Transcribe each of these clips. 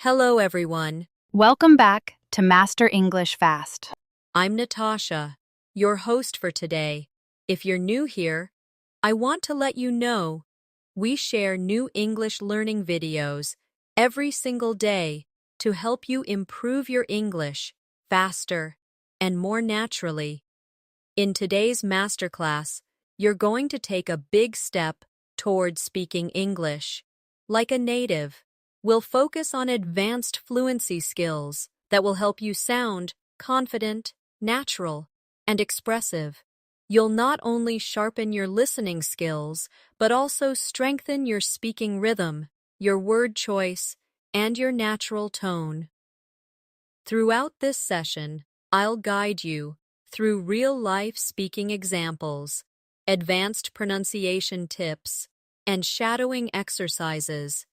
Hello, everyone. Welcome back to Master English Fast. I'm Natasha, your host for today. If you're new here, I want to let you know we share new English learning videos every single day to help you improve your English faster and more naturally. In today's masterclass, you're going to take a big step towards speaking English like a native. We'll focus on advanced fluency skills that will help you sound confident, natural, and expressive. You'll not only sharpen your listening skills, but also strengthen your speaking rhythm, your word choice, and your natural tone. Throughout this session, I'll guide you through real-life speaking examples, advanced pronunciation tips, and shadowing exercises.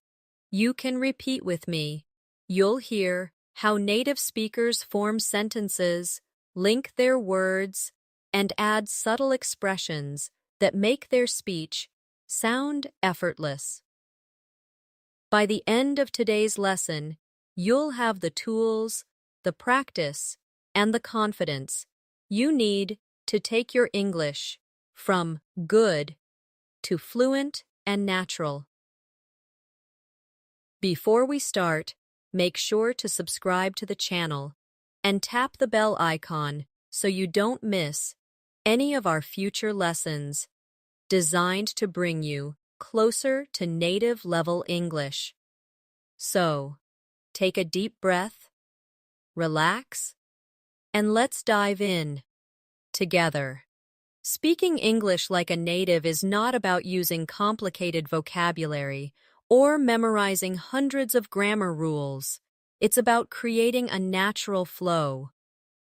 You can repeat with me. You'll hear how native speakers form sentences, link their words, and add subtle expressions that make their speech sound effortless. By the end of today's lesson, you'll have the tools, the practice, and the confidence you need to take your English from good to fluent and natural. Before we start, make sure to subscribe to the channel and tap the bell icon so you don't miss any of our future lessons designed to bring you closer to native level English. So, take a deep breath, relax, and let's dive in together. Speaking English like a native is not about using complicated vocabulary or memorizing hundreds of grammar rules. It's about creating a natural flow,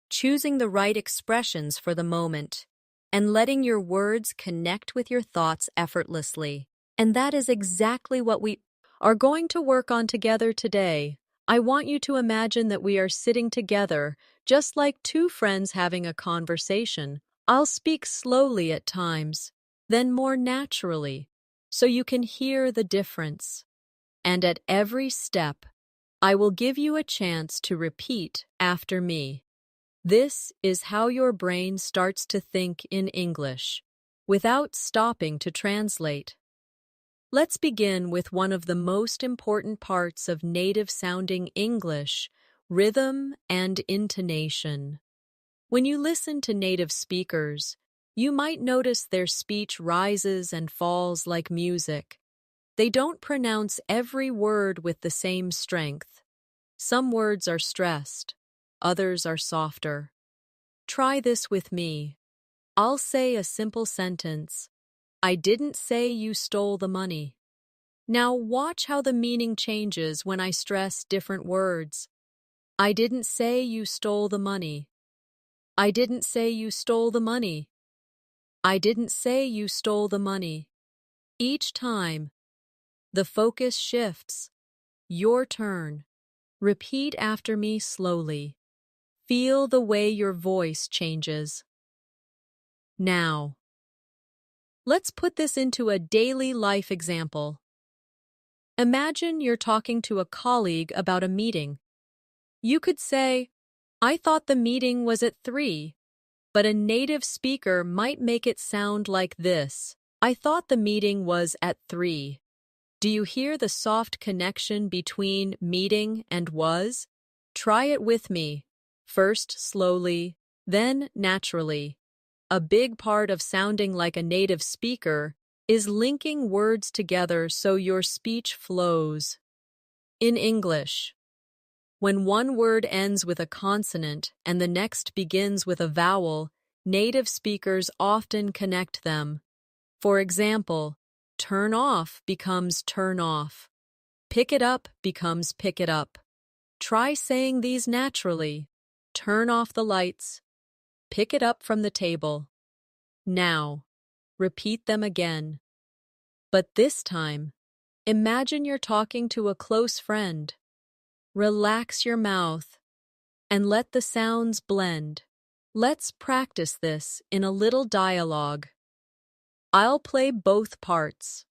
choosing the right expressions for the moment, and letting your words connect with your thoughts effortlessly. And that is exactly what we are going to work on together today. I want you to imagine that we are sitting together, just like two friends having a conversation. I'll speak slowly at times, then more naturally, so you can hear the difference. And at every step, I will give you a chance to repeat after me. This is how your brain starts to think in English, without stopping to translate. Let's begin with one of the most important parts of native-sounding English, rhythm and intonation. When you listen to native speakers, you might notice their speech rises and falls like music. They don't pronounce every word with the same strength. Some words are stressed, others are softer. Try this with me. I'll say a simple sentence. I didn't say you stole the money. Now watch how the meaning changes when I stress different words. I didn't say you stole the money. I didn't say you stole the money. I didn't say you stole the money. Each time, the focus shifts. Your turn. Repeat after me slowly. Feel the way your voice changes. Now, let's put this into a daily life example. Imagine you're talking to a colleague about a meeting. You could say, I thought the meeting was at 3, but a native speaker might make it sound like this. I thought the meeting was at 3. Do you hear the soft connection between meeting and was? Try it with me. First slowly, then naturally. A big part of sounding like a native speaker is linking words together so your speech flows. In English, when one word ends with a consonant and the next begins with a vowel, native speakers often connect them. For example, turn off becomes turn off. Pick it up becomes pick it up. Try saying these naturally. Turn off the lights. Pick it up from the table. Now, repeat them again. But this time, imagine you're talking to a close friend. Relax your mouth and let the sounds blend. Let's practice this in a little dialogue. I'll play both parts.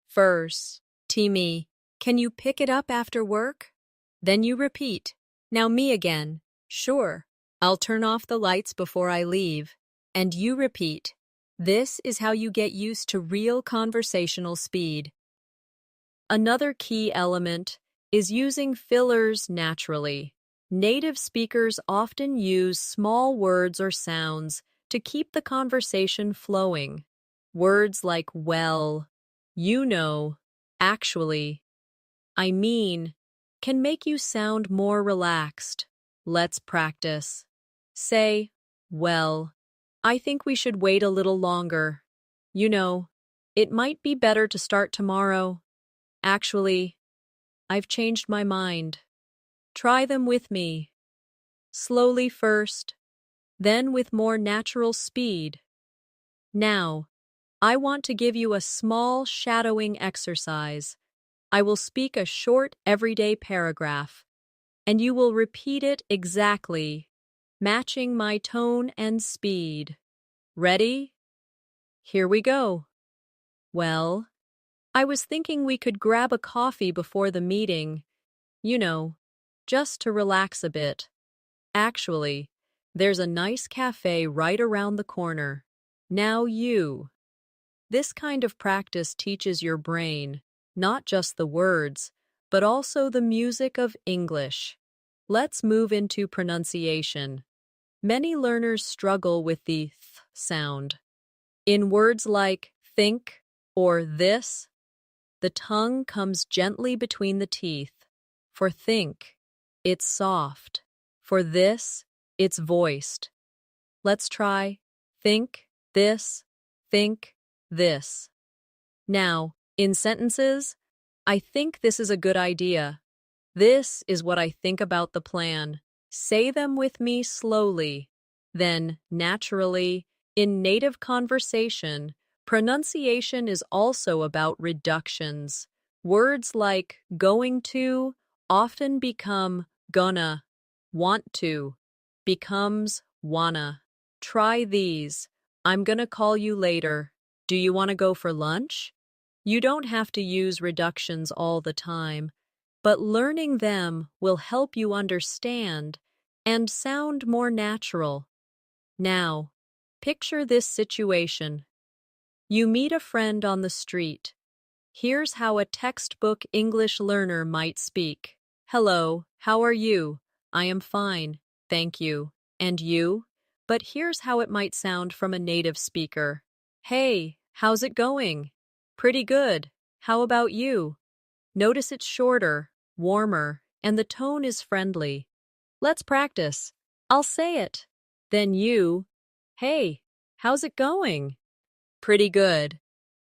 First, Timmy, can you pick it up after work? Then you repeat, "Now me again." "Sure, I'll turn off the lights before I leave." And you repeat. This is how you get used to real conversational speed. Another key element is using fillers naturally. Native speakers often use small words or sounds to keep the conversation flowing. Words like well, you know, actually, I mean, can make you sound more relaxed. Let's practice. Say, well, I think we should wait a little longer. You know, it might be better to start tomorrow. Actually, I've changed my mind. Try them with me. Slowly first, then with more natural speed. Now, I want to give you a small shadowing exercise. I will speak a short everyday paragraph, and you will repeat it exactly, matching my tone and speed. Ready? Here we go. Well, I was thinking we could grab a coffee before the meeting, you know, just to relax a bit. Actually, there's a nice cafe right around the corner. Now you. This kind of practice teaches your brain not just the words, but also the music of English. Let's move into pronunciation. Many learners struggle with the th sound. In words like think or this, the tongue comes gently between the teeth. For think, it's soft. For this, it's voiced. Let's try think this. Now, in sentences, I think this is a good idea. This is what I think about the plan. Say them with me slowly. Then, naturally, in native conversation, pronunciation is also about reductions. Words like going to often become gonna, want to becomes wanna. Try these. I'm gonna call you later. Do you want to go for lunch? You don't have to use reductions all the time, but learning them will help you understand and sound more natural. Now, picture this situation. You meet a friend on the street. Here's how a textbook English learner might speak. Hello, how are you? I am fine, thank you. And you? But here's how it might sound from a native speaker. Hey, how's it going? Pretty good. How about you? Notice it's shorter, warmer, and the tone is friendly. Let's practice. I'll say it. Then you. Hey, how's it going? Pretty good.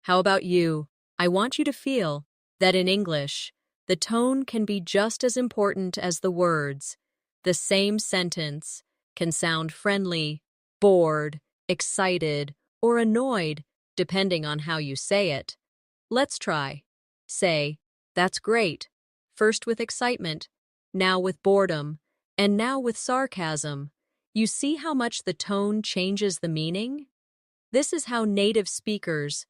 How about you? I want you to feel that in English, the tone can be just as important as the words. The same sentence can sound friendly, bored, excited, or annoyed, depending on how you say it. Let's try. Say, that's great. First with excitement, now with boredom, and now with sarcasm. You see how much the tone changes the meaning? This is how native speakers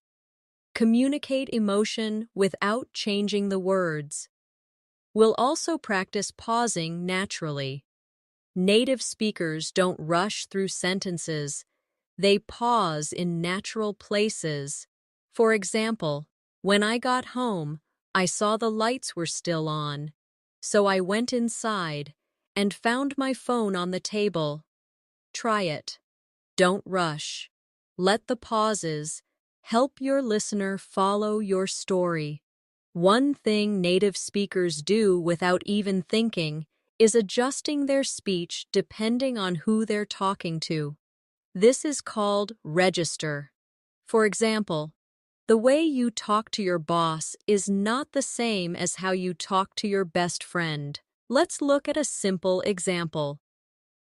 communicate emotion without changing the words. We'll also practice pausing naturally. Native speakers don't rush through sentences. They pause in natural places. For example, when I got home, I saw the lights were still on. So I went inside and found my phone on the table. Try it. Don't rush. Let the pauses help your listener follow your story. One thing native speakers do without even thinking is adjusting their speech depending on who they're talking to. This is called register. For example, the way you talk to your boss is not the same as how you talk to your best friend. Let's look at a simple example.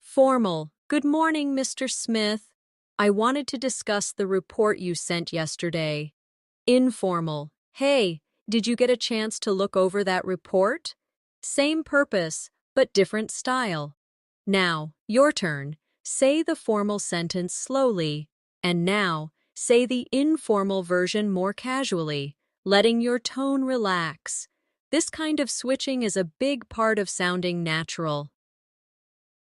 Formal. Good morning, Mr. Smith. I wanted to discuss the report you sent yesterday. Informal. Hey, did you get a chance to look over that report? Same purpose, but different style. Now, your turn. Say the formal sentence slowly. And now, say the informal version more casually, letting your tone relax. This kind of switching is a big part of sounding natural.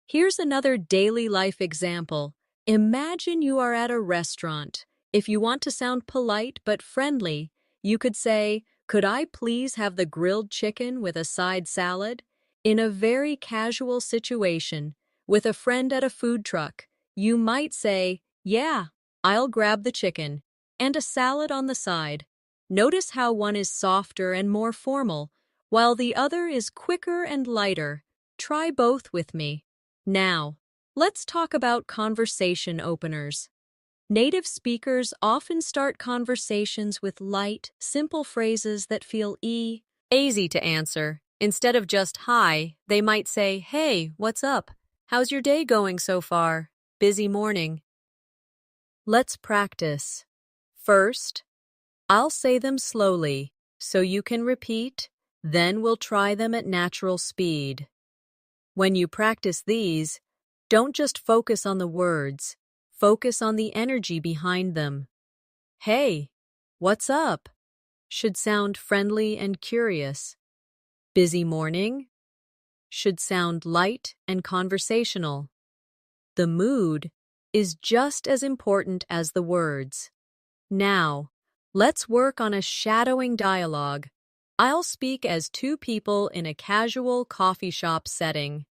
Here's another daily life example. Imagine you are at a restaurant. If you want to sound polite but friendly, you could say, "Could I please have the grilled chicken with a side salad?" In a very casual situation, with a friend at a food truck, you might say, "Yeah, I'll grab the chicken and a salad on the side." Notice how one is softer and more formal, while the other is quicker and lighter. Try both with me. Now, let's talk about conversation openers. Native speakers often start conversations with light, simple phrases that feel easy to answer. Instead of just hi, they might say, "Hey, what's up? How's your day going so far? Busy morning." Let's practice. First, I'll say them slowly so you can repeat, then we'll try them at natural speed. When you practice these, don't just focus on the words, focus on the energy behind them. "Hey, what's up?" should sound friendly and curious. "Busy morning?" should sound light and conversational. The mood is just as important as the words. Now, let's work on a shadowing dialogue. I'll speak as two people in a casual coffee shop setting.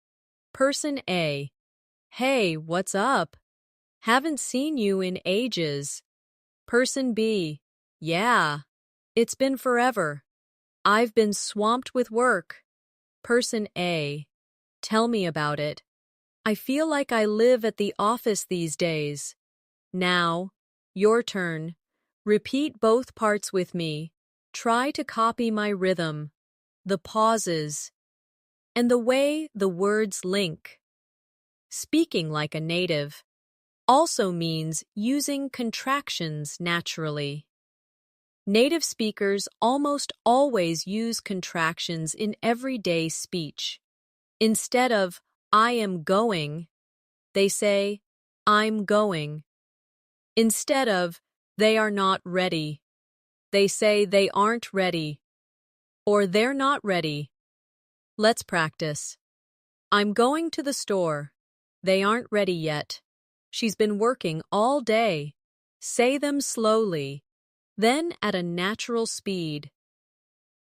Person A: "Hey, what's up? Haven't seen you in ages." Person B: "Yeah, it's been forever. I've been swamped with work." Person A: "Tell me about it. I feel like I live at the office these days." Now, your turn. Repeat both parts with me. Try to copy my rhythm, the pauses, and the way the words link. Speaking like a native also means using contractions naturally. Native speakers almost always use contractions in everyday speech. Instead of "I am going," they say "I'm going." Instead of "they are not ready," they say "they aren't ready," or "they're not ready." Let's practice. "I'm going to the store. They aren't ready yet. She's been working all day." Say them slowly, then at a natural speed.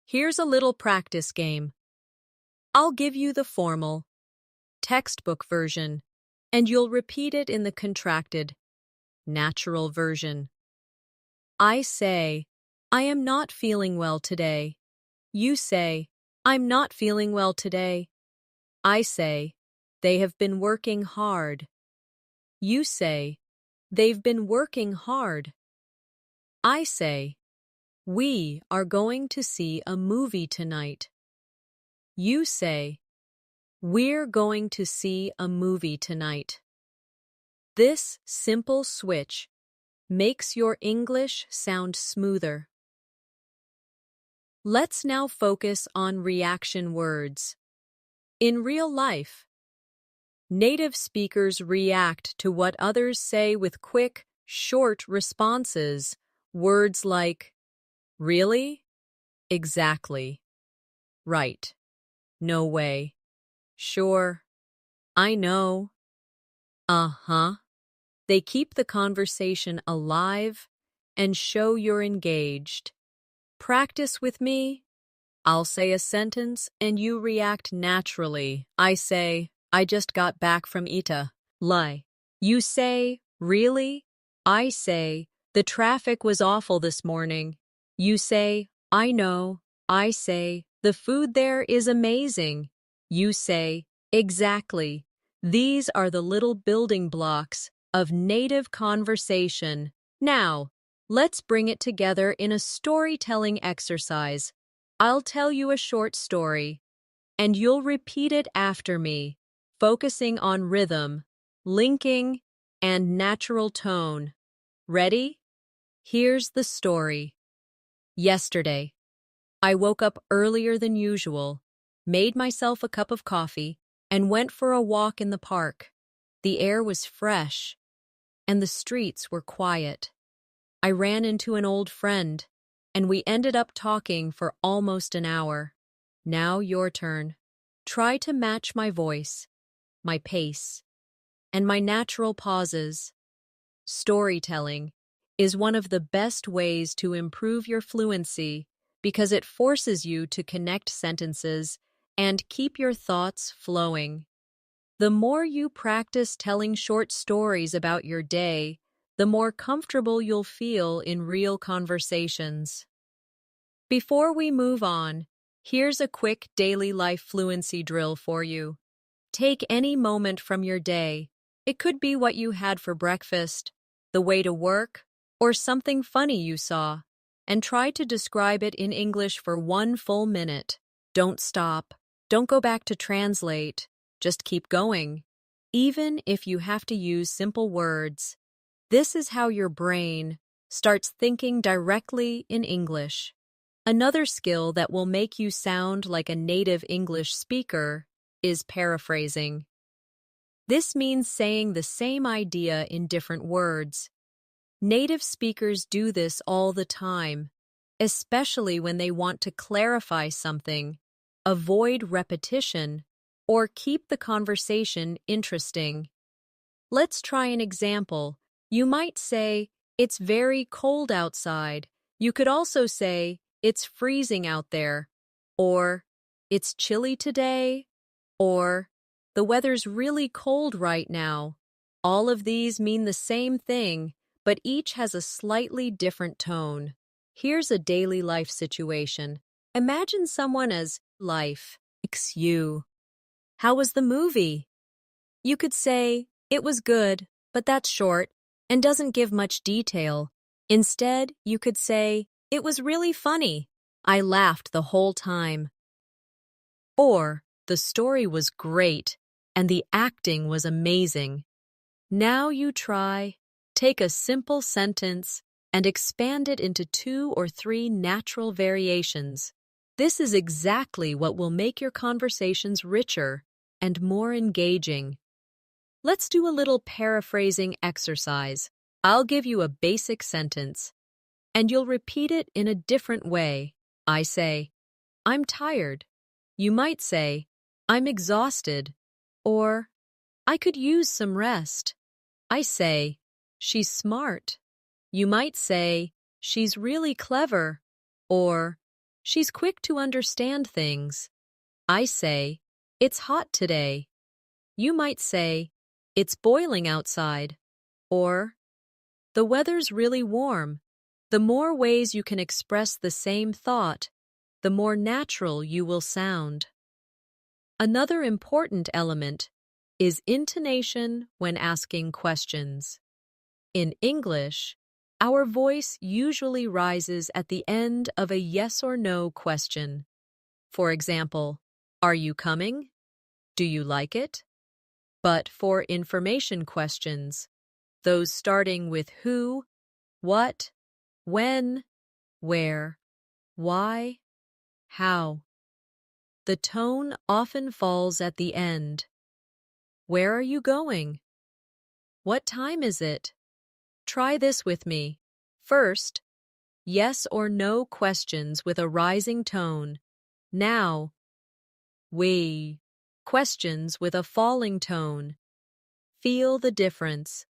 Here's a little practice game. I'll give you the formal, textbook version, and you'll repeat it in the contracted, natural version. I say, "I am not feeling well today." You say, "I'm not feeling well today." I say, "They have been working hard." You say, "They've been working hard." I say, "We are going to see a movie tonight." You say, "We're going to see a movie tonight." This simple switch makes your English sound smoother. Let's now focus on reaction words. In real life, native speakers react to what others say with quick, short responses. Words like "really?" "Exactly." "Right." "No way." "Sure." "I know." "Uh-huh." They keep the conversation alive and show you're engaged. Practice with me. I'll say a sentence and you react naturally. I say, "I just got back from Ita." Lie. You say, "Really?" I say, "The traffic was awful this morning." You say, "I know." I say, "The food there is amazing." You say, "Exactly." These are the little building blocks of native conversation. Now, let's bring it together in a storytelling exercise. I'll tell you a short story, and you'll repeat it after me, focusing on rhythm, linking, and natural tone. Ready? Here's the story. Yesterday, I woke up earlier than usual, made myself a cup of coffee, and went for a walk in the park. The air was fresh, and the streets were quiet. I ran into an old friend, and we ended up talking for almost an hour. Now your turn. Try to match my voice, my pace, and my natural pauses. Storytelling is one of the best ways to improve your fluency because it forces you to connect sentences and keep your thoughts flowing. The more you practice telling short stories about your day, the more comfortable you'll feel in real conversations. Before we move on, here's a quick daily life fluency drill for you. Take any moment from your day. It could be what you had for breakfast, the way to work, or something funny you saw, and try to describe it in English for 1 full minute. Don't stop. Don't go back to translate. Just keep going. Even if you have to use simple words, this is how your brain starts thinking directly in English. Another skill that will make you sound like a native English speaker is paraphrasing. This means saying the same idea in different words. Native speakers do this all the time, especially when they want to clarify something, avoid repetition, or keep the conversation interesting. Let's try an example. You might say, "It's very cold outside." You could also say, "It's freezing out there," or "It's chilly today," or "The weather's really cold right now." All of these mean the same thing, but each has a slightly different tone. Here's a daily life situation. Imagine someone as life. You. How was the movie? You could say, "It was good, but that's short and doesn't give much detail." Instead, you could say, "It was really funny. I laughed the whole time." Or, "The story was great and the acting was amazing." Now you try. Take a simple sentence and expand it into 2 or 3 natural variations. This is exactly what will make your conversations richer and more engaging. Let's do a little paraphrasing exercise. I'll give you a basic sentence, and you'll repeat it in a different way. I say, "I'm tired." You might say, "I'm exhausted," or "I could use some rest." I say, "She's smart." You might say, "She's really clever," or "She's quick to understand things." I say, "It's hot today." You might say, "It's boiling outside," or "The weather's really warm." The more ways you can express the same thought, the more natural you will sound. Another important element is intonation when asking questions. In English, our voice usually rises at the end of a yes or no question. For example, "Are you coming?" "Do you like it?" But for information questions, those starting with who, what, when, where, why, how, the tone often falls at the end. "Where are you going?" "What time is it?" Try this with me. First, yes or no questions with a rising tone. Now, we questions with a falling tone. Feel the difference.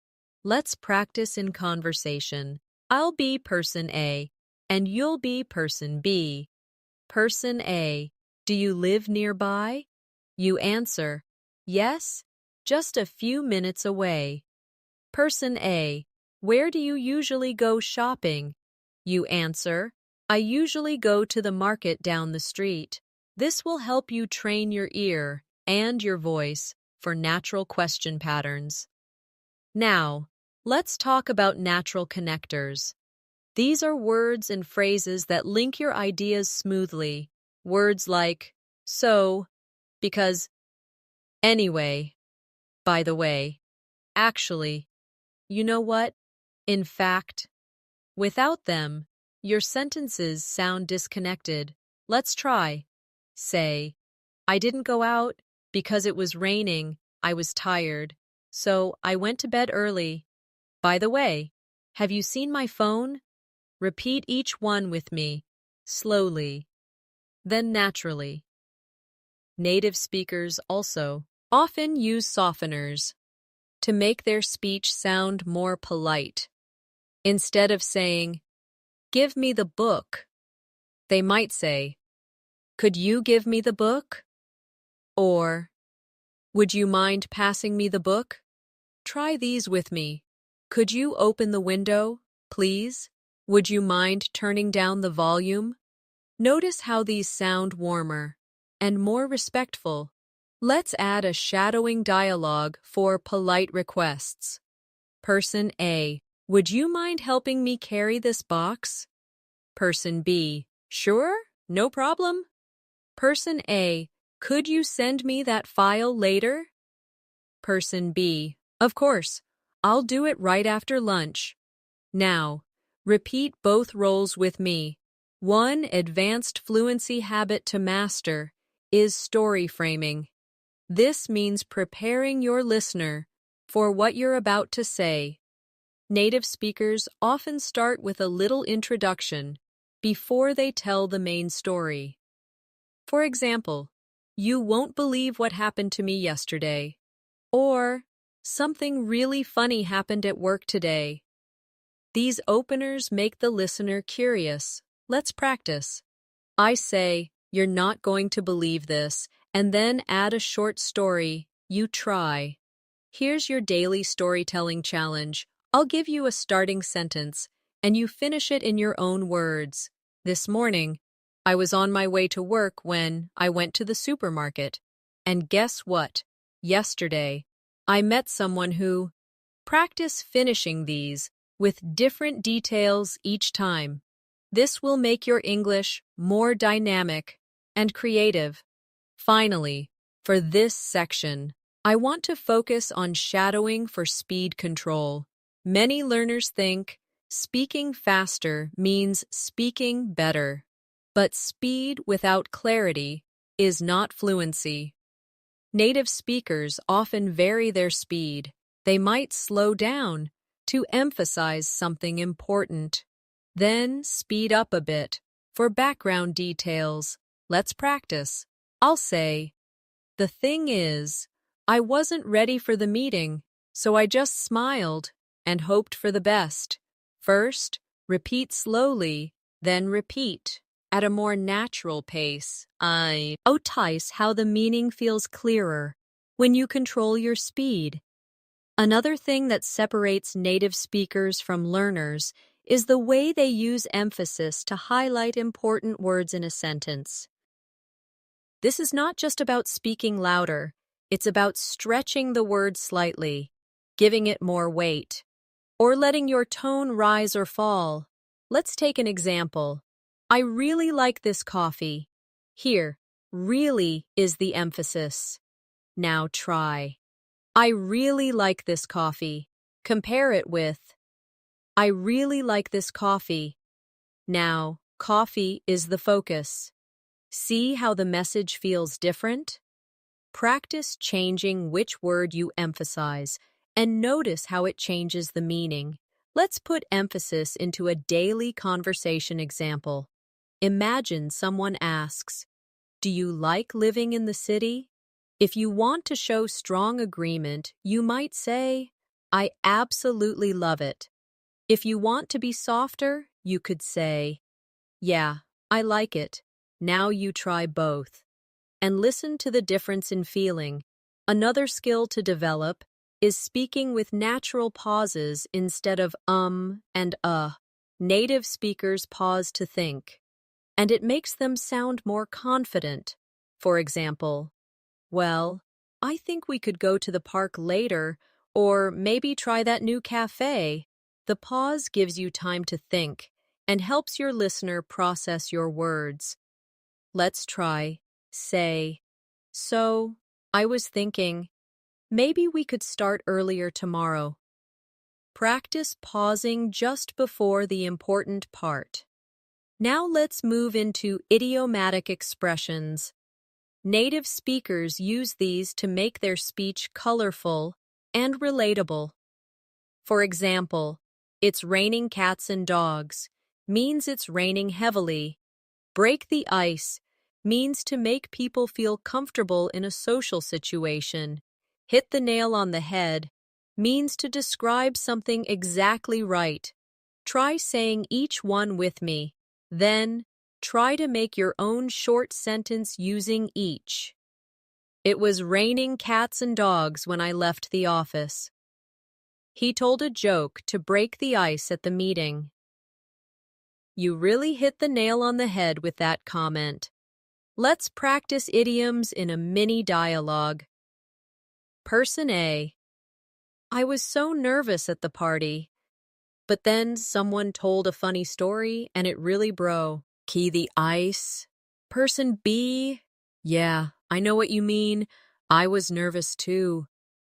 Let's practice in conversation. I'll be person A, and you'll be person B. Person A, "Do you live nearby?" You answer, "Yes, just a few minutes away." Person A, "Where do you usually go shopping?" You answer, "I usually go to the market down the street." This will help you train your ear and your voice for natural question patterns. Now, let's talk about natural connectors. These are words and phrases that link your ideas smoothly. Words like "so," "because," "anyway," "by the way," "actually," "you know what," "in fact." Without them, your sentences sound disconnected. Let's try. Say, "I didn't go out because it was raining. I was tired, so I went to bed early. By the way, have you seen my phone?" Repeat each one with me, slowly, then naturally. Native speakers also often use softeners to make their speech sound more polite. Instead of saying, "Give me the book," they might say, "Could you give me the book?" Or, "Would you mind passing me the book?" Try these with me. Could you open the window, please? Would you mind turning down the volume? Notice how these sound warmer and more respectful. Let's add a shadowing dialogue for polite requests. Person A, would you mind helping me carry this box? Person B, sure, no problem. Person A, could you send me that file later? Person B, of course, I'll do it right after lunch. Now, repeat both roles with me. One advanced fluency habit to master is story framing. This means preparing your listener for what you're about to say. Native speakers often start with a little introduction before they tell the main story. For example, "You won't believe what happened to me yesterday," or "Something really funny happened at work today." These openers make the listener curious. Let's practice. I say, "You're not going to believe this," and then add a short story. You try. Here's your daily storytelling challenge. I'll give you a starting sentence, and you finish it in your own words. This morning, I was on my way to work when I went to the supermarket. And guess what? Yesterday, I met someone who... Practice finishing these with different details each time. This will make your English more dynamic and creative. Finally, for this section, I want to focus on shadowing for speed control. Many learners think speaking faster means speaking better, but speed without clarity is not fluency. Native speakers often vary their speed. They might slow down to emphasize something important, then speed up a bit for background details. Let's practice. I'll say, "The thing is, I wasn't ready for the meeting, so I just smiled and hoped for the best." First, repeat slowly, then repeat at a more natural pace. Notice how the meaning feels clearer when you control your speed. Another thing that separates native speakers from learners is the way they use emphasis to highlight important words in a sentence. This is not just about speaking louder, it's about stretching the word slightly, giving it more weight, or letting your tone rise or fall. Let's take an example. I really like this coffee. Here, really is the emphasis. Now try. I really like this coffee. Compare it with, I really like this coffee. Now, coffee is the focus. See how the message feels different? Practice changing which word you emphasize and notice how it changes the meaning. Let's put emphasis into a daily conversation example. Imagine someone asks, "Do you like living in the city?" If you want to show strong agreement, you might say, "I absolutely love it." If you want to be softer, you could say, "Yeah, I like it." Now you try both. And listen to the difference in feeling. Another skill to develop is speaking with natural pauses instead of and Native speakers pause to think, and it makes them sound more confident. For example, "Well, I think we could go to the park later, or maybe try that new cafe." The pause gives you time to think and helps your listener process your words. Let's try, say, "So, I was thinking, maybe we could start earlier tomorrow." Practice pausing just before the important part. Now let's move into idiomatic expressions. Native speakers use these to make their speech colorful and relatable. For example, "It's raining cats and dogs" means it's raining heavily. "Break the ice" means to make people feel comfortable in a social situation. Hit the nail on the head means to describe something exactly right. Try saying each one with me. Then, try to make your own short sentence using each. It was raining cats and dogs when I left the office. He told a joke to break the ice at the meeting. You really hit the nail on the head with that comment. Let's practice idioms in a mini dialogue. Person A. I was so nervous at the party, but then someone told a funny story and it really broke the ice. Person B. Yeah, I know what you mean. I was nervous too.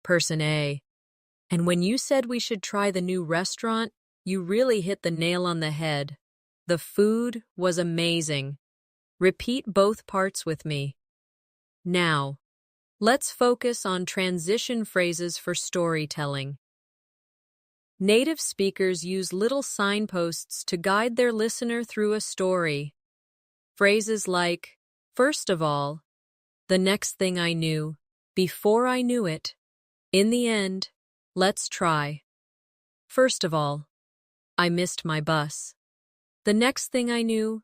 Person A. And when you said we should try the new restaurant, you really hit the nail on the head. The food was amazing. Repeat both parts with me. Now, let's focus on transition phrases for storytelling. Native speakers use little signposts to guide their listener through a story. Phrases like, first of all, the next thing I knew, before I knew it, in the end, let's try. First of all, I missed my bus. The next thing I knew,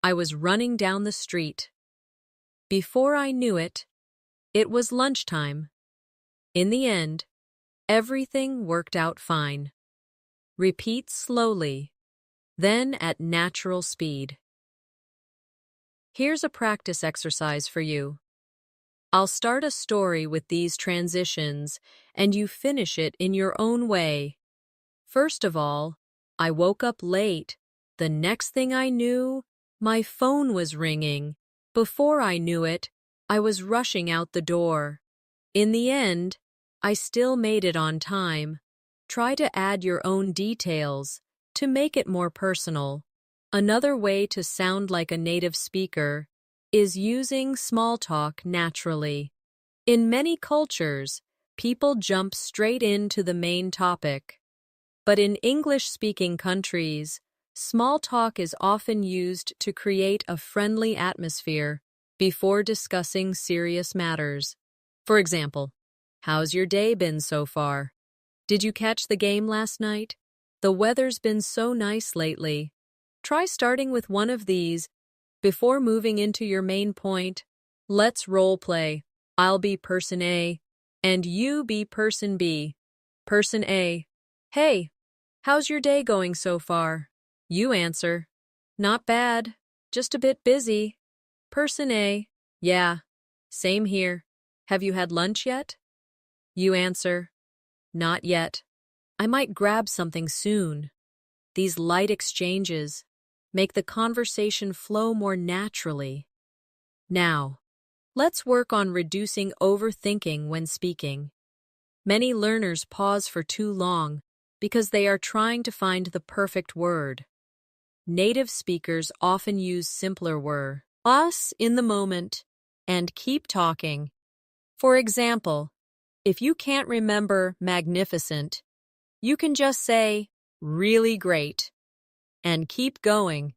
I was running down the street. Before I knew it, it was lunchtime. In the end, everything worked out fine. Repeat slowly, then at natural speed. Here's a practice exercise for you. I'll start a story with these transitions, and you finish it in your own way. First of all, I woke up late. The next thing I knew, my phone was ringing. Before I knew it, I was rushing out the door. In the end, I still made it on time. Try to add your own details to make it more personal. Another way to sound like a native speaker is using small talk naturally. In many cultures, people jump straight into the main topic. But in English-speaking countries, small talk is often used to create a friendly atmosphere before discussing serious matters. For example, how's your day been so far? Did you catch the game last night? The weather's been so nice lately. Try starting with one of these before moving into your main point. Let's role play. I'll be person A, and you be person B. Person A. Hey, how's your day going so far? You answer, not bad, just a bit busy. Person A. Yeah, same here. Have you had lunch yet? You answer, not yet. I might grab something soon. These light exchanges make the conversation flow more naturally. Now, let's work on reducing overthinking when speaking. Many learners pause for too long because they are trying to find the perfect word. Native speakers often use simpler words, us in the moment, and keep talking. For example, if you can't remember magnificent, you can just say, really great, and keep going.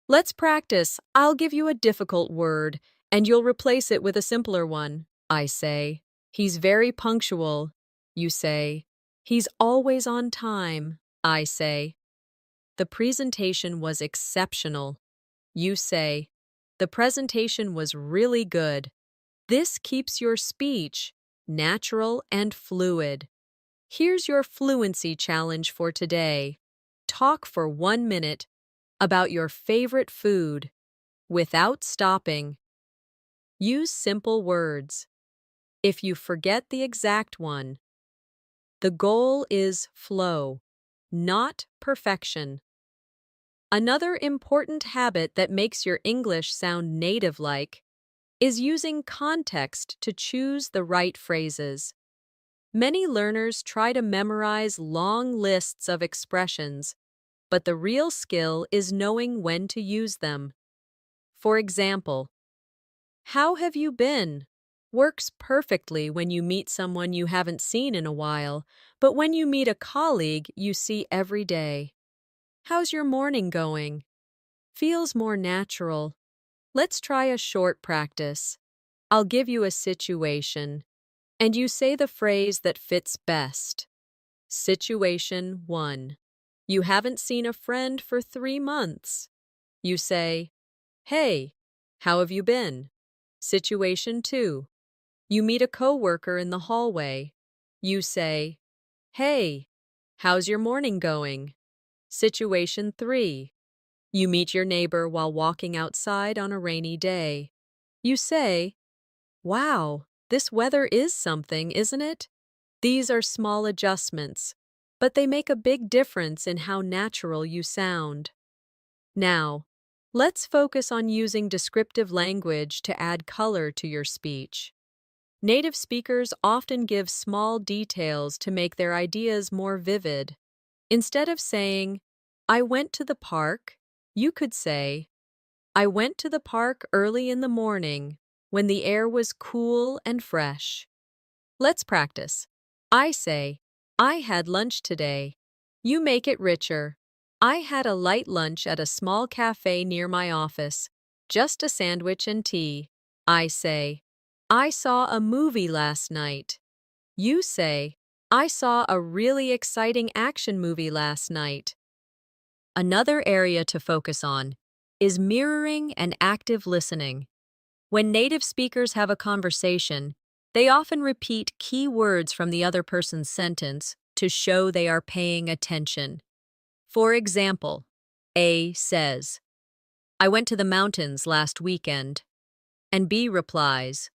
Let's practice. I'll give you a difficult word, and you'll replace it with a simpler one. I say, he's very punctual. You say, he's always on time. I say, the presentation was exceptional. You say, the presentation was really good. This keeps your speech natural and fluid. Here's your fluency challenge for today. Talk for 1 minute about your favorite food without stopping. Use simple words. If you forget the exact one, the goal is flow, not perfection. Another important habit that makes your English sound native-like is using context to choose the right phrases. Many learners try to memorize long lists of expressions, but the real skill is knowing when to use them. For example, how have you been? Works perfectly when you meet someone you haven't seen in a while, but when you meet a colleague you see every day. How's your morning going? Feels more natural. Let's try a short practice. I'll give you a situation, and you say the phrase that fits best. Situation 1. You haven't seen a friend for 3 months. You say, "Hey, how have you been?" Situation 2. You meet a coworker in the hallway. You say, "Hey, how's your morning going?" Situation 3. You meet your neighbor while walking outside on a rainy day. You say, "Wow, this weather is something, isn't it?" These are small adjustments, but they make a big difference in how natural you sound. Now, let's focus on using descriptive language to add color to your speech. Native speakers often give small details to make their ideas more vivid. Instead of saying, "I went to the park," you could say, "I went to the park early in the morning when the air was cool and fresh." Let's practice. I say, "I had lunch today." You make it richer. "I had a light lunch at a small cafe near my office, just a sandwich and tea." I say, "I saw a movie last night." You say, "I saw a really exciting action movie last night." Another area to focus on is mirroring and active listening. When native speakers have a conversation, they often repeat key words from the other person's sentence to show they are paying attention. For example, A says, "I went to the mountains last weekend." And B replies,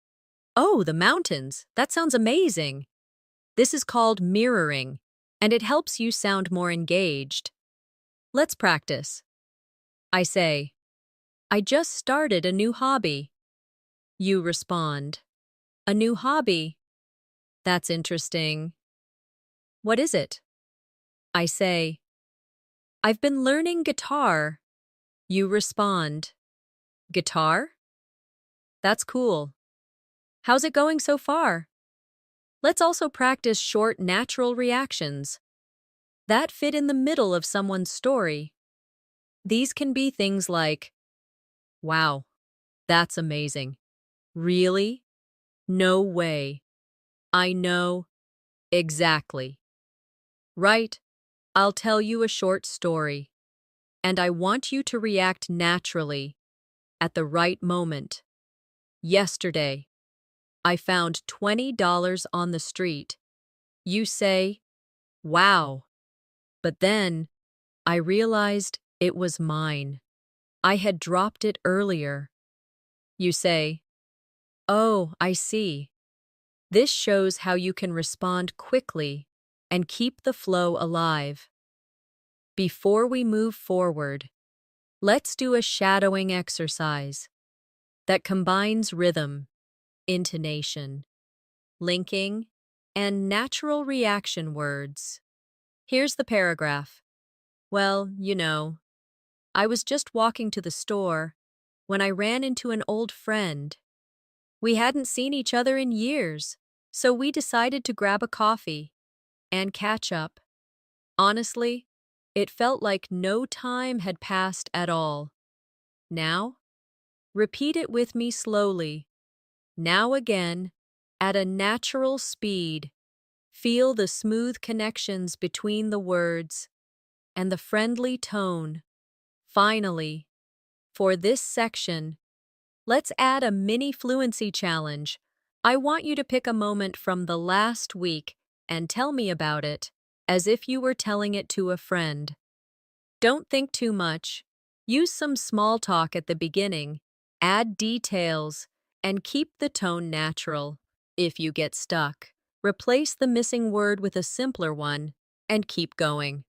"Oh, the mountains, that sounds amazing." This is called mirroring, and it helps you sound more engaged. Let's practice. I say, "I just started a new hobby." You respond, "A new hobby? That's interesting. What is it?" I say, "I've been learning guitar." You respond, "Guitar? That's cool. How's it going so far?" Let's also practice short, natural reactions that fit in the middle of someone's story. These can be things like, "Wow, that's amazing. Really? No way. I know. Exactly. Right, I'll tell you a short story, and I want you to react naturally at the right moment. Yesterday, I found $20 on the street." You say, "Wow." But then I realized it was mine. I had dropped it earlier. You say, "Oh, I see." This shows how you can respond quickly and keep the flow alive. Before we move forward, let's do a shadowing exercise that combines rhythm, intonation, linking, and natural reaction words. Here's the paragraph. "Well, I was just walking to the store when I ran into an old friend. We hadn't seen each other in years, so we decided to grab a coffee and catch up. Honestly, it felt like no time had passed at all." Now, repeat it with me slowly. Now again, at a natural speed. Feel the smooth connections between the words and the friendly tone. Finally, for this section, let's add a mini fluency challenge. I want you to pick a moment from the last week and tell me about it, as if you were telling it to a friend. Don't think too much. Use some small talk at the beginning, add details, and keep the tone natural. If you get stuck, replace the missing word with a simpler one and keep going.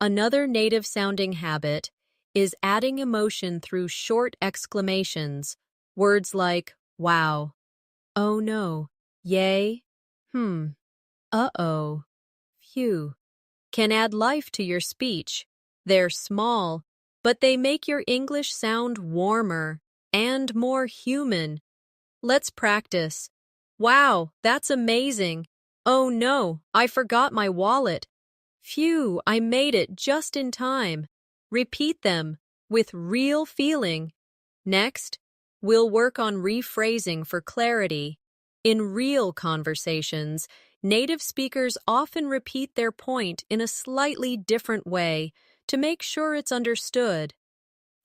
Another native-sounding habit is adding emotion through short exclamations. Words like, "Wow," "Oh no," "Yay," "Uh-oh," "Phew," can add life to your speech. They're small, but they make your English sound warmer and more human. Let's practice. "Wow, that's amazing." "Oh no, I forgot my wallet." "Phew, I made it just in time." Repeat them with real feeling. Next, we'll work on rephrasing for clarity. In real conversations, native speakers often repeat their point in a slightly different way to make sure it's understood.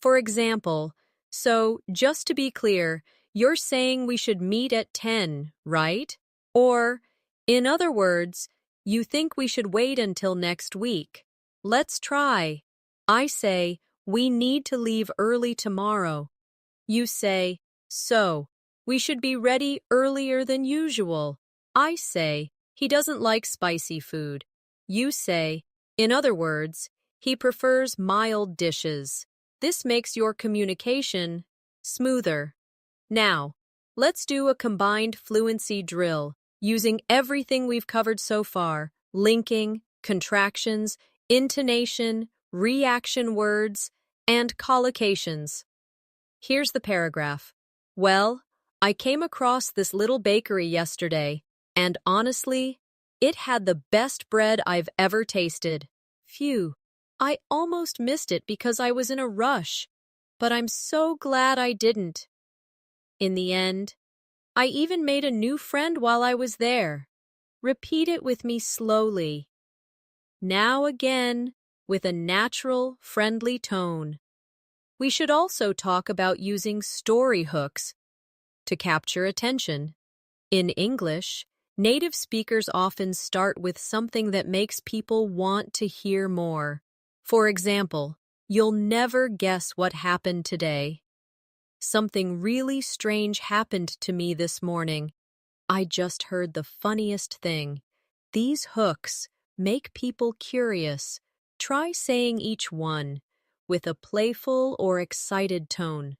For example, so just to be clear, you're saying we should meet at 10, right? Or, in other words, you think we should wait until next week. Let's try. I say, we need to leave early tomorrow. You say, so, we should be ready earlier than usual. I say, he doesn't like spicy food. You say, in other words, he prefers mild dishes. This makes your communication smoother. Now, let's do a combined fluency drill using everything we've covered so far: linking, contractions, intonation, reaction words, and collocations. Here's the paragraph. Well, I came across this little bakery yesterday, and honestly, it had the best bread I've ever tasted. Phew, I almost missed it because I was in a rush, but I'm so glad I didn't. In the end, I even made a new friend while I was there. Repeat it with me slowly. Now again, with a natural, friendly tone. We should also talk about using story hooks to capture attention. In English, native speakers often start with something that makes people want to hear more. For example, you'll never guess what happened today. Something really strange happened to me this morning. I just heard the funniest thing. These hooks make people curious. Try saying each one with a playful or excited tone.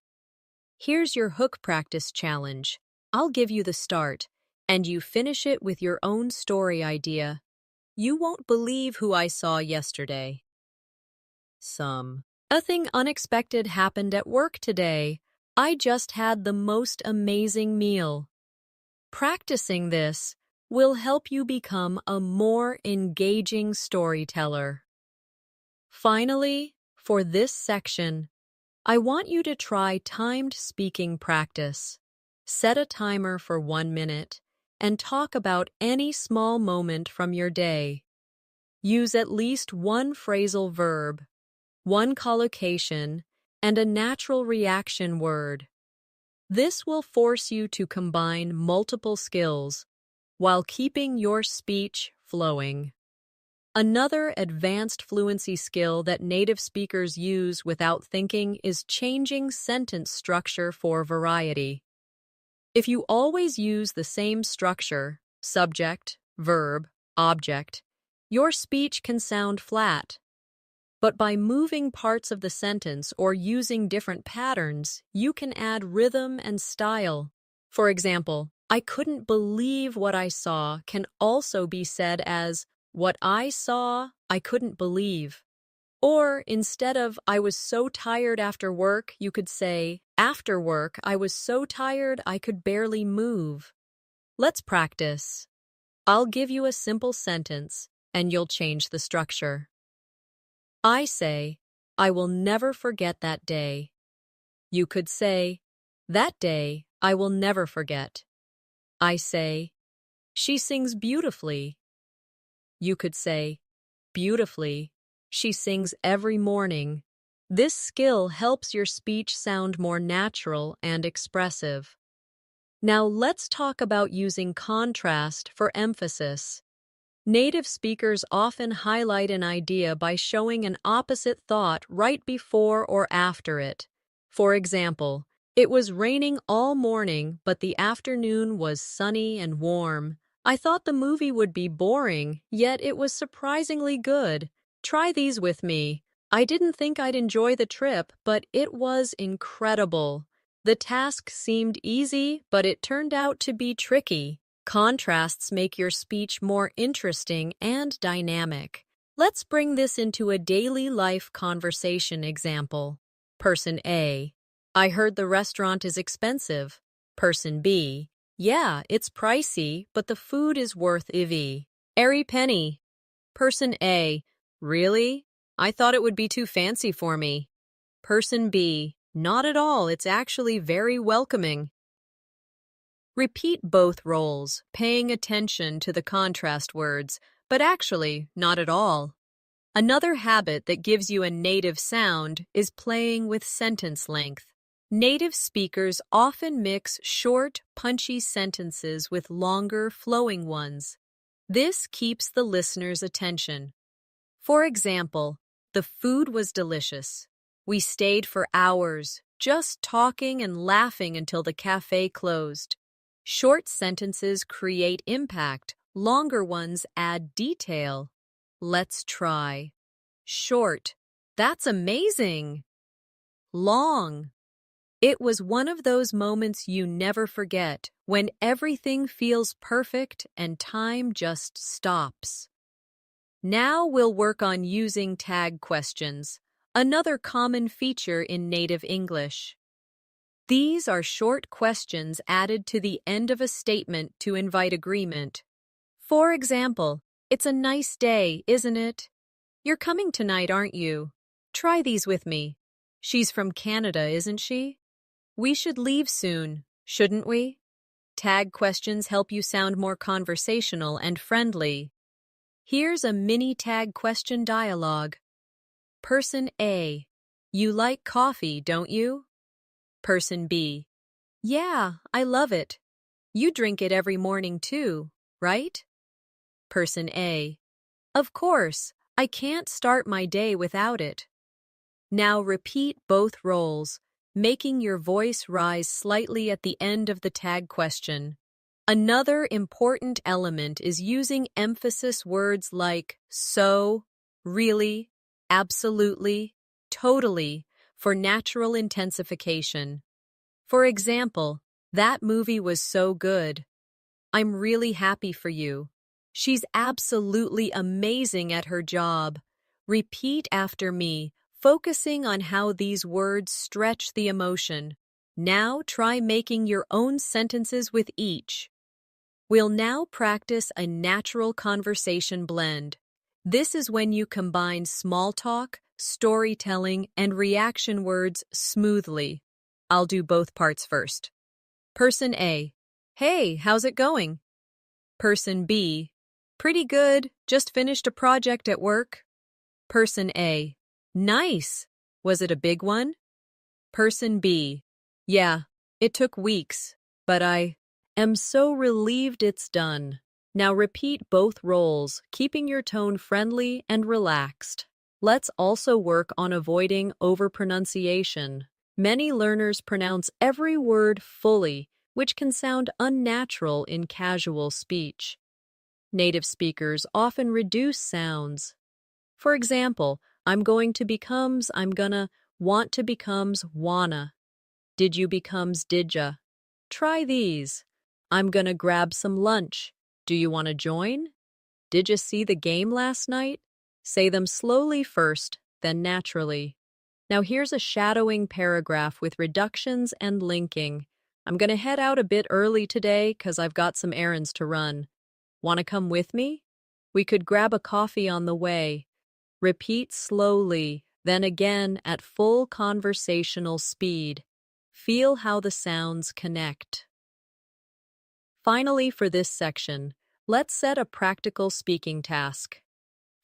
Here's your hook practice challenge. I'll give you the start, and you finish it with your own story idea. You won't believe who I saw yesterday. A thing unexpected happened at work today. I just had the most amazing meal. Practicing this will help you become a more engaging storyteller. Finally, for this section, I want you to try timed speaking practice. Set a timer for 1 minute and talk about any small moment from your day. Use at least one phrasal verb, one collocation, and a natural reaction word. This will force you to combine multiple skills while keeping your speech flowing. Another advanced fluency skill that native speakers use without thinking is changing sentence structure for variety. If you always use the same structure, subject, verb, object, your speech can sound flat. But by moving parts of the sentence or using different patterns, you can add rhythm and style. For example, I couldn't believe what I saw can also be said as what I saw, I couldn't believe. Or instead of I was so tired after work, you could say after work, I was so tired I could barely move. Let's practice. I'll give you a simple sentence and you'll change the structure. I say, I will never forget that day. You could say, that day I will never forget. I say, she sings beautifully. You could say, beautifully, she sings every morning. This skill helps your speech sound more natural and expressive. Now let's talk about using contrast for emphasis. Native speakers often highlight an idea by showing an opposite thought right before or after it. For example, it was raining all morning, but the afternoon was sunny and warm. I thought the movie would be boring, yet it was surprisingly good. Try these with me. I didn't think I'd enjoy the trip, but it was incredible. The task seemed easy, but it turned out to be tricky. Contrasts make your speech more interesting and dynamic. Let's bring this into a daily life conversation example. Person A: I heard the restaurant is expensive. Person B: yeah, it's pricey, but the food is worth IV. Airy penny. Person A: really? I thought it would be too fancy for me. Person B: Not at all, it's actually very welcoming. Repeat both roles, paying attention to the contrast words, but actually, not at all. Another habit that gives you a native sound is playing with sentence length. Native speakers often mix short, punchy sentences with longer, flowing ones. This keeps the listener's attention. For example, the food was delicious. We stayed for hours, just talking and laughing until the cafe closed. Short sentences create impact, longer ones add detail. Let's try. Short. That's amazing. Long. It was one of those moments you never forget, when everything feels perfect and time just stops. Now we'll work on using tag questions, another common feature in native English. These are short questions added to the end of a statement to invite agreement. For example, "It's a nice day, isn't it? You're coming tonight, aren't you? Try these with me. She's from Canada, isn't she? We should leave soon, shouldn't we?" Tag questions help you sound more conversational and friendly. Here's a mini tag question dialogue. Person A: "You like coffee, don't you?" Person B: "Yeah, I love it. You drink it every morning too, right?" Person A: "Of course, I can't start my day without it." Now repeat both roles, making your voice rise slightly at the end of the tag question. Another important element is using emphasis words like so, really, absolutely, totally for natural intensification. For example, "That movie was so good. I'm really happy for you. She's absolutely amazing at her job." Repeat after me, focusing on how these words stretch the emotion. Now try making your own sentences with each. We'll now practice a natural conversation blend. This is when you combine small talk, storytelling, and reaction words smoothly. I'll do both parts first. Person A: "Hey, how's it going?" Person B: "Pretty good, just finished a project at work." Person A: "Nice. Was it a big one?" Person B: "Yeah, it took weeks, but I am so relieved it's done." Now repeat both roles, keeping your tone friendly and relaxed. Let's also work on avoiding overpronunciation. Many learners pronounce every word fully, which can sound unnatural in casual speech. Native speakers often reduce sounds. For example, I'm gonna, want to becomes wanna, did you becomes didya. Try these. I'm gonna grab some lunch. Do you want to join? Did you see the game last night? Say them slowly first, then naturally. Now here's a shadowing paragraph with reductions and linking. I'm gonna head out a bit early today because I've got some errands to run. Want to come with me? We could grab a coffee on the way. Repeat slowly, then again at full conversational speed. Feel how the sounds connect. Finally, for this section, let's set a practical speaking task.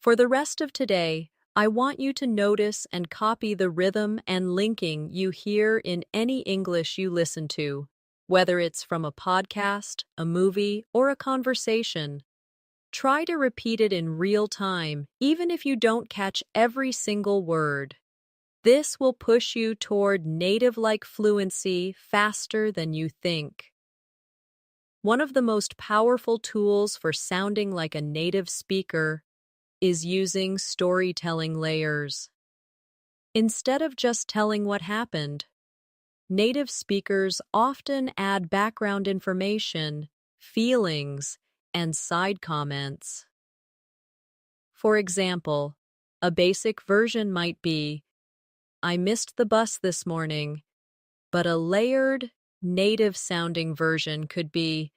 For the rest of today, I want you to notice and copy the rhythm and linking you hear in any English you listen to, whether it's from a podcast, a movie, or a conversation. Try to repeat it in real time, even if you don't catch every single word. This will push you toward native-like fluency faster than you think. One of the most powerful tools for sounding like a native speaker is using storytelling layers. Instead of just telling what happened, native speakers often add background information, feelings, and side comments. For example, a basic version might be, "I missed the bus this morning," but a layered, native-sounding version could be,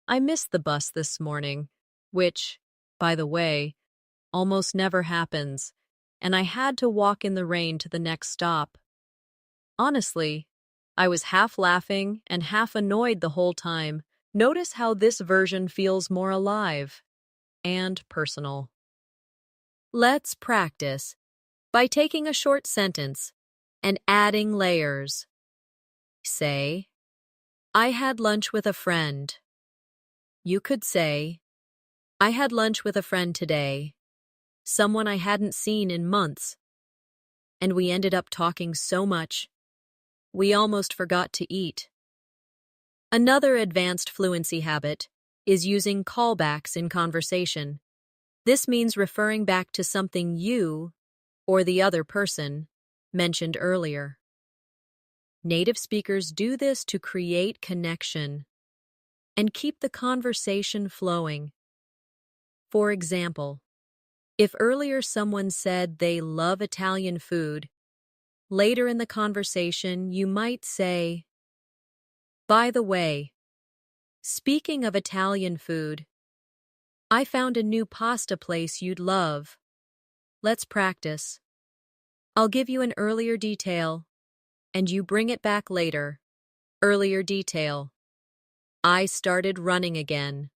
"I missed the bus this morning," which, by the way, almost never happens, and I had to walk in the rain to the next stop. Honestly, I was half laughing and half annoyed the whole time. Notice how this version feels more alive and personal. Let's practice by taking a short sentence and adding layers. Say, I had lunch with a friend. You could say, I had lunch with a friend today, someone I hadn't seen in months, and we ended up talking so much, we almost forgot to eat. Another advanced fluency habit is using callbacks in conversation. This means referring back to something you, or the other person, mentioned earlier. Native speakers do this to create connection and keep the conversation flowing. For example, if earlier someone said they love Italian food, later in the conversation you might say, by the way, speaking of Italian food, I found a new pasta place you'd love. Let's practice. I'll give you an earlier detail, and you bring it back later. Earlier detail. I started running again.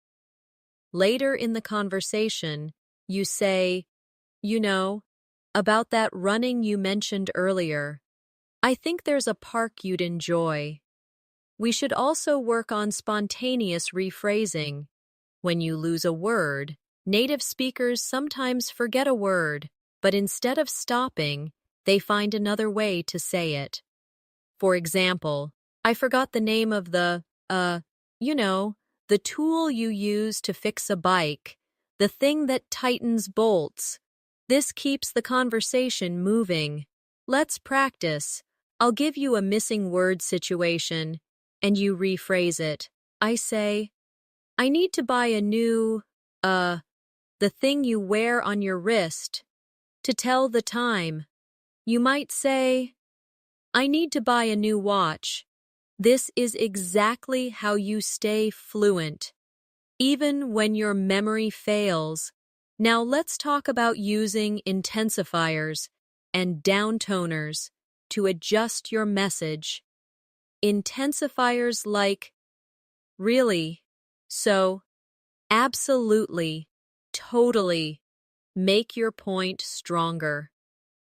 Later in the conversation, you say, you know, about that running you mentioned earlier. I think there's a park you'd enjoy. We should also work on spontaneous rephrasing. When you lose a word, native speakers sometimes forget a word, but instead of stopping, they find another way to say it. For example, I forgot the name of the tool you use to fix a bike, the thing that tightens bolts. This keeps the conversation moving. Let's practice. I'll give you a missing word situation, and you rephrase it. I say, I need to buy a new, the thing you wear on your wrist, to tell the time. You might say, I need to buy a new watch. This is exactly how you stay fluent, even when your memory fails. Now let's talk about using intensifiers and downtoners to adjust your message. Intensifiers like really, so, absolutely, totally make your point stronger.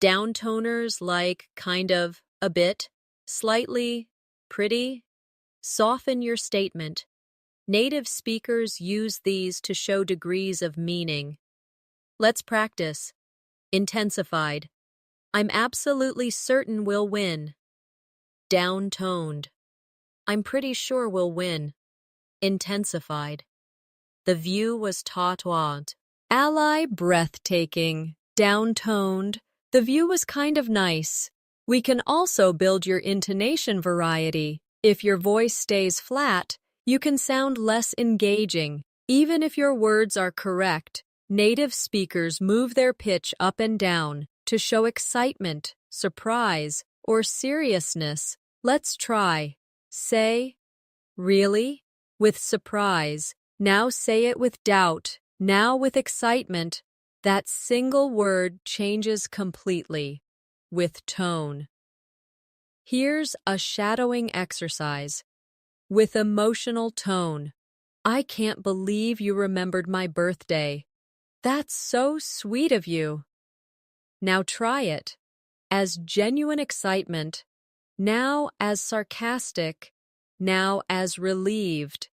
Downtoners like kind of, a bit, slightly, pretty, soften your statement. Native speakers use these to show degrees of meaning. Let's practice. Intensified. I'm absolutely certain we'll win. Downtoned. I'm pretty sure we'll win. Intensified. The view was taut. Ally breathtaking. Downtoned. The view was kind of nice. We can also build your intonation variety. If your voice stays flat, you can sound less engaging. Even if your words are correct, native speakers move their pitch up and down to show excitement, surprise, or seriousness. Let's try. Say, really? With surprise. Now say it with doubt. Now with excitement. That single word changes completely. With tone. Here's a shadowing exercise. With emotional tone. I can't believe you remembered my birthday. That's so sweet of you. Now try it. As genuine excitement. Now as sarcastic. Now as relieved.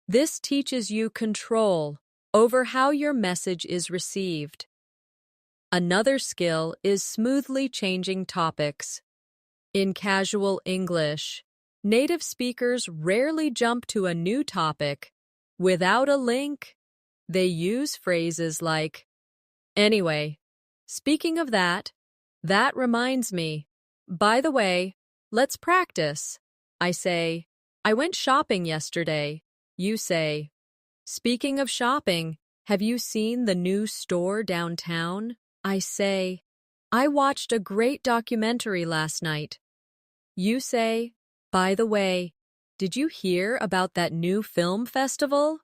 This teaches you control over how your message is received. Another skill is smoothly changing topics. In casual English, native speakers rarely jump to a new topic. Without a link, they use phrases like, anyway, speaking of that reminds me. By the way, let's practice. I say, I went shopping yesterday. You say, speaking of shopping, have you seen the new store downtown? I say, I watched a great documentary last night. You say, by the way, did you hear about that new film festival?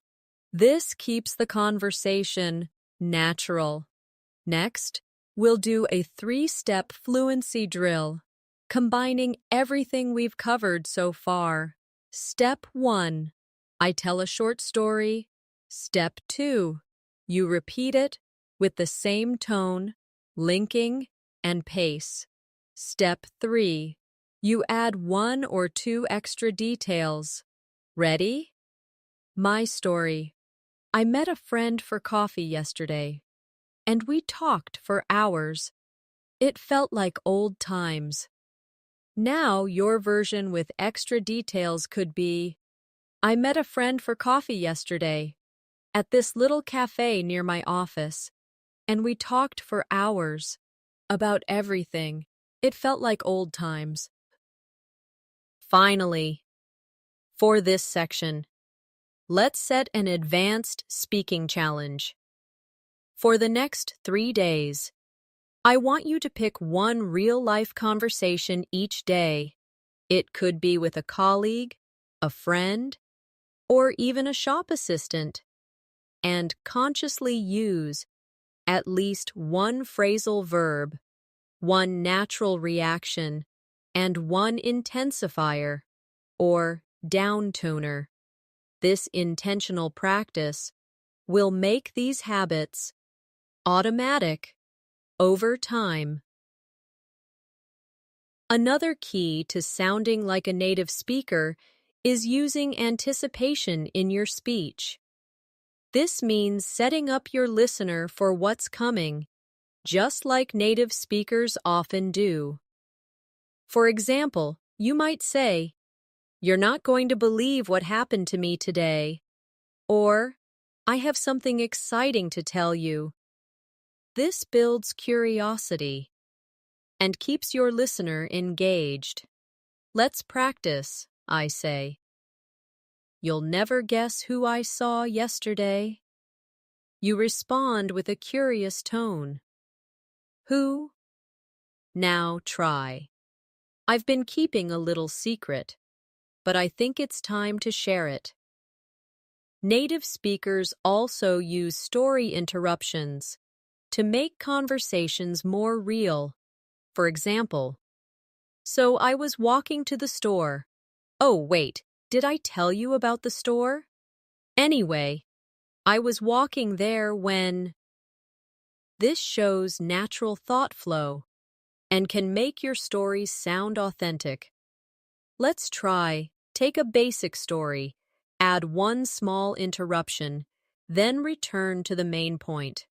This keeps the conversation natural. Next, we'll do a 3-step fluency drill. combining everything we've covered so far. Step 1. I tell a short story. Step 2. You repeat it with the same tone, linking, and pace. Step 3. You add 1 or 2 extra details. Ready? My story. I met a friend for coffee yesterday, and we talked for hours. It felt like old times. Now, your version with extra details could be, I met a friend for coffee yesterday at this little cafe near my office, and we talked for hours about everything. It felt like old times. Finally, for this section, let's set an advanced speaking challenge. For the next 3 days, I want you to pick one real-life conversation each day. It could be with a colleague, a friend, or even a shop assistant, and consciously use at least one phrasal verb, one natural reaction, and one intensifier, or downtoner. This intentional practice will make these habits automatic over time. Another key to sounding like a native speaker is using anticipation in your speech. This means setting up your listener for what's coming, just like native speakers often do. For example, you might say, "You're not going to believe what happened to me today," or, "I have something exciting to tell you." This builds curiosity and keeps your listener engaged. Let's practice, I say. You'll never guess who I saw yesterday. You respond with a curious tone. Who? Now try. I've been keeping a little secret, but I think it's time to share it. Native speakers also use story interruptions to make conversations more real. For example, so I was walking to the store. Oh, wait, did I tell you about the store? Anyway, I was walking there when... This shows natural thought flow and can make your stories sound authentic. Let's try. Take a basic story, add one small interruption, then return to the main point.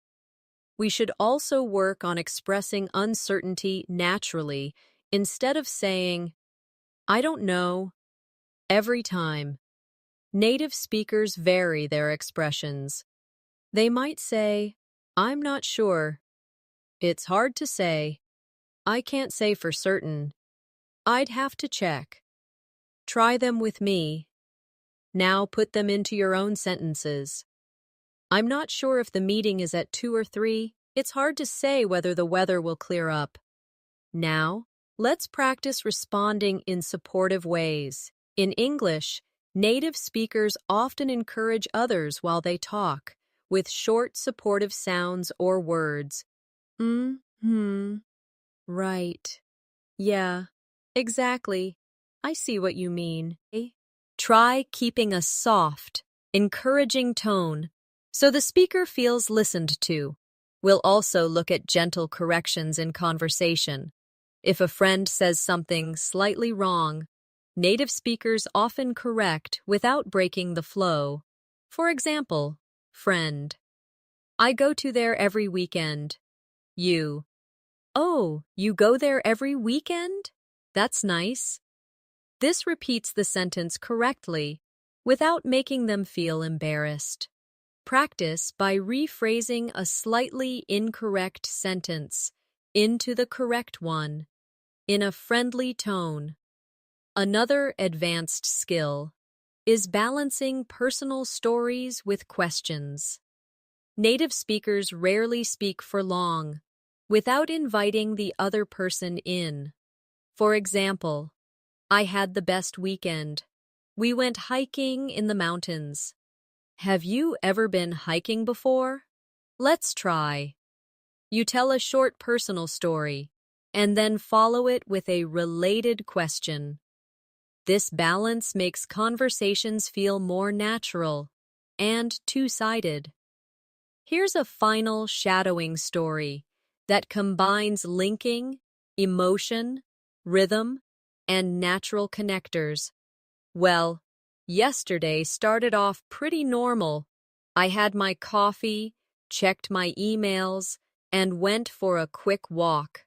We should also work on expressing uncertainty naturally instead of saying, "I don't know," every time. Native speakers vary their expressions. They might say, "I'm not sure," "It's hard to say," "I can't say for certain," "I'd have to check." Try them with me. Now put them into your own sentences. I'm not sure if the meeting is at 2 or 3. It's hard to say whether the weather will clear up. Now, let's practice responding in supportive ways. In English, native speakers often encourage others while they talk, with short supportive sounds or words. Right. Yeah, exactly. I see what you mean. Try keeping a soft, encouraging tone so the speaker feels listened to. We'll also look at gentle corrections in conversation. If a friend says something slightly wrong, native speakers often correct without breaking the flow. For example, friend, I go to there every weekend. You, oh, you go there every weekend? That's nice. This repeats the sentence correctly without making them feel embarrassed. Practice by rephrasing a slightly incorrect sentence into the correct one in a friendly tone. Another advanced skill is balancing personal stories with questions. Native speakers rarely speak for long without inviting the other person in. For example, I had the best weekend. We went hiking in the mountains. Have you ever been hiking before? Let's try. You tell a short personal story. and then follow it with a related question. This balance makes conversations feel more natural and two-sided. Here's a final shadowing story that combines linking, emotion, rhythm, and natural connectors. Well, yesterday started off pretty normal. I had my coffee, checked my emails, and went for a quick walk.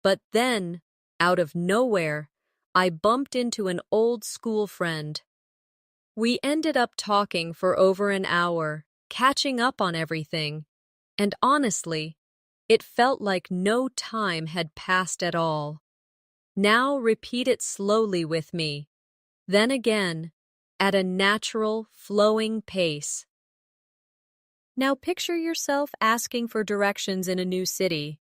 But then, out of nowhere, I bumped into an old school friend. We ended up talking for over an hour, catching up on everything, and honestly, it felt like no time had passed at all. Now repeat it slowly with me. Then again, at a natural, flowing pace. Now picture yourself asking for directions in a new city.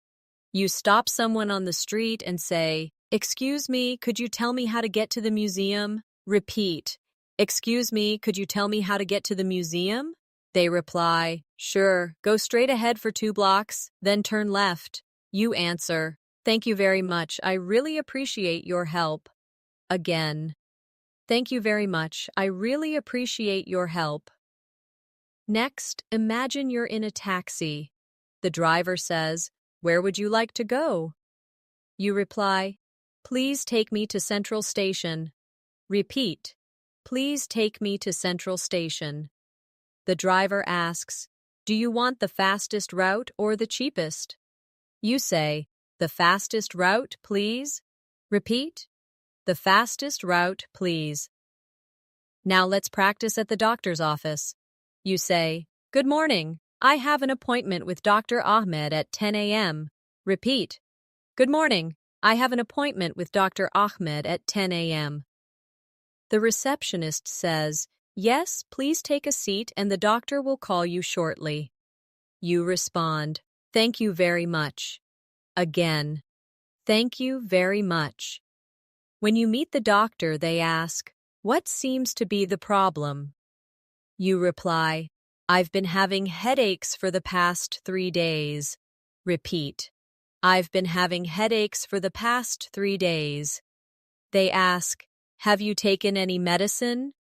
You stop someone on the street and say, "Excuse me, could you tell me how to get to the museum?" Repeat, "Excuse me, could you tell me how to get to the museum?" They reply, "Sure, go straight ahead for 2 blocks, then turn left." You answer, "Thank you very much, I really appreciate your help." Again, "Thank you very much, I really appreciate your help." Next, imagine you're in a taxi. The driver says, "Where would you like to go?" You reply, "Please take me to Central Station." Repeat, "Please take me to Central Station." The driver asks, "Do you want the fastest route or the cheapest?" You say, "The fastest route, please." Repeat, "The fastest route, please." Now let's practice at the doctor's office. You say, "Good morning. I have an appointment with Dr. Ahmed at 10 a.m. Repeat, "Good morning. I have an appointment with Dr. Ahmed at 10 a.m. The receptionist says, "Yes, please take a seat and the doctor will call you shortly." You respond, "Thank you very much." Again, "Thank you very much." When you meet the doctor, they ask, "What seems to be the problem?" You reply, "I've been having headaches for the past 3 days." Repeat, "I've been having headaches for the past 3 days." They ask, "Have you taken any medicine?"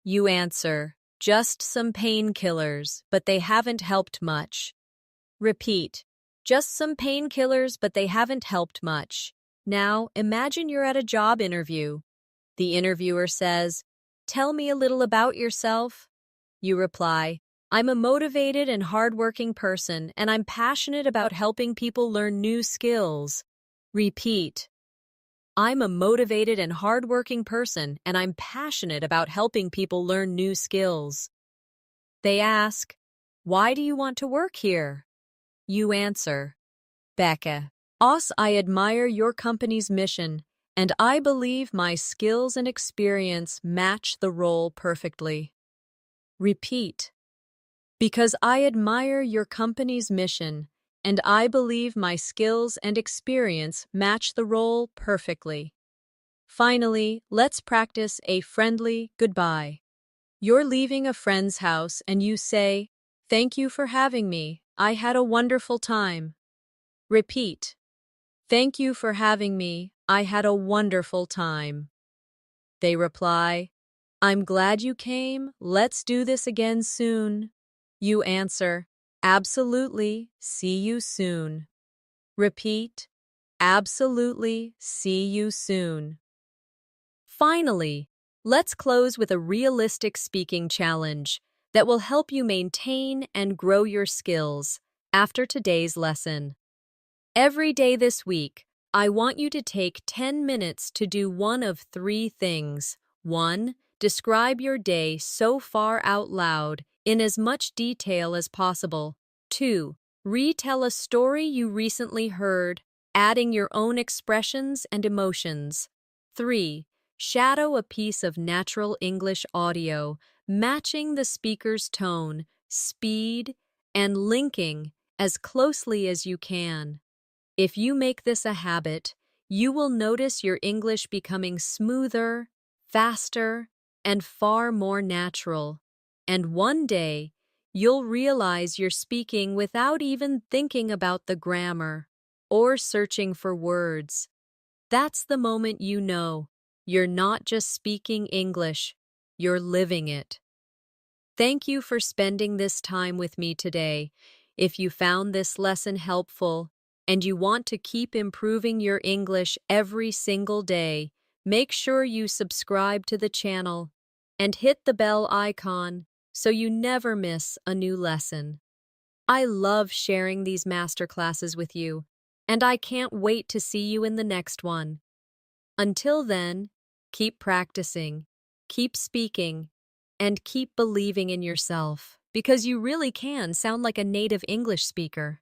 You answer, "Just some painkillers, but they haven't helped much." Repeat, "Just some painkillers, but they haven't helped much." Now, imagine you're at a job interview. The interviewer says, "Tell me a little about yourself." You reply, "I'm a motivated and hardworking person, and I'm passionate about helping people learn new skills." Repeat, "I'm a motivated and hardworking person, and I'm passionate about helping people learn new skills." They ask, "Why do you want to work here?" You answer, "Becca, I admire your company's mission, and I believe my skills and experience match the role perfectly." Repeat, "Because I admire your company's mission, and I believe my skills and experience match the role perfectly." Finally, let's practice a friendly goodbye. You're leaving a friend's house and you say, "Thank you for having me. I had a wonderful time." Repeat, "Thank you for having me. I had a wonderful time." They reply, "I'm glad you came. Let's do this again soon." You answer, "Absolutely. See you soon." Repeat, "Absolutely. See you soon." Finally, let's close with a realistic speaking challenge that will help you maintain and grow your skills after today's lesson. Every day this week, I want you to take 10 minutes to do one of 3 things. 1. Describe your day so far out loud in as much detail as possible. 2. Retell a story you recently heard, adding your own expressions and emotions. 3. Shadow a piece of natural English audio, matching the speaker's tone, speed, and linking as closely as you can. If you make this a habit, you will notice your English becoming smoother, faster, and far more natural. And one day, you'll realize you're speaking without even thinking about the grammar. or searching for words. That's the moment you know you're not just speaking English, you're living it. Thank you for spending this time with me today. If you found this lesson helpful and you want to keep improving your English every single day, make sure you subscribe to the channel and hit the bell icon so you never miss a new lesson. I love sharing these masterclasses with you, and I can't wait to see you in the next one. Until then, keep practicing, keep speaking, and keep believing in yourself, because you really can sound like a native English speaker.